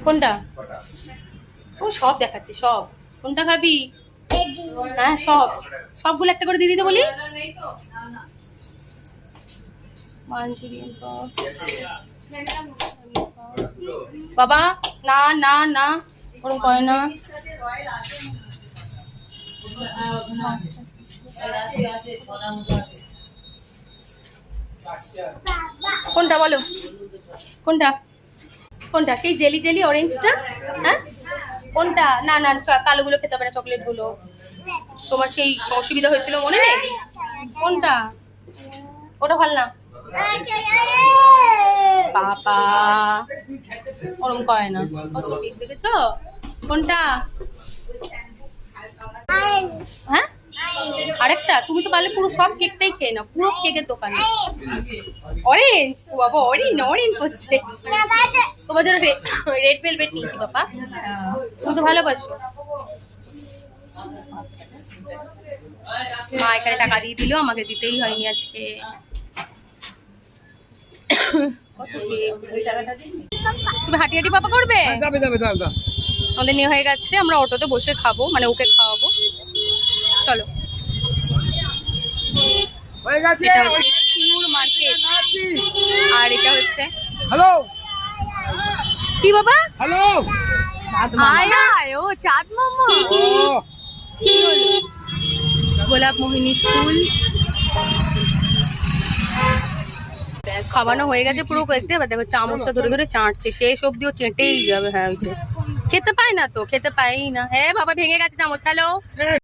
কোনটা? ও সব দেখাচ্ছে সব। কোনটা খাবি? হ্যাঁ সব, সবগুলো একটা করে দিয়ে দিতে বলি। মাঞ্চুরিয়ান বাবা, না না না, ওরকম করে না। কোনটা বলো? কোনটা? কোনটা? সেই জেলি জেলি অরেঞ্জটা? হ্যাঁ কোনটা? না না, কালোগুলো খেতে হবে না, চকলেট গুলো। তোমার সেই অসুবিধা হয়েছিল মনে নেই? কোনটা? ওটা ভাল না বাবা, ওরম করে না। দেখেছো কোনটা? হ্যাঁ আরেকটা? তুমি তো পারলে পুরো সব কেকটাই খেয়ে নাও, পুরো কেকের দোকানে। অরেঞ্জ? ও বাবা, অরেঞ্জ অরেঞ্জ করছে। তোমার জন্য রেড ভেলভেট নিয়েছি বাবা, তুমি তো ভালোবাসো। মা এখানে টাকা দিয়ে দিল, আমাকে দিতেই হয়নি আজকে। তুমি হাঁটি হাঁটি পাপা করবে? আমাদের নিয়ে হয়ে গেছে, আমরা অটোতে বসে খাবো, মানে ওকে খাওয়াবো। চলো। এটা হচ্ছে শিমুর মার্কেট, আর এটা হচ্ছে হ্যালো কি বাবা? হ্যালো আয় আয়, ও চাঁদ মামা। গোলাপ মোহিনী স্কুল খাওয়ানো হয়ে গেছে পুরো কয়েকটা। এবার দেখো চামচটা ধরে ধরে চাটছে, শেষ অব্দিও চেটেই যাবে। হ্যাঁ খেতে পায় না তো, খেতে পাই না। হ্যাঁ বাবা ভেঙে গেছে চামচ। হ্যালো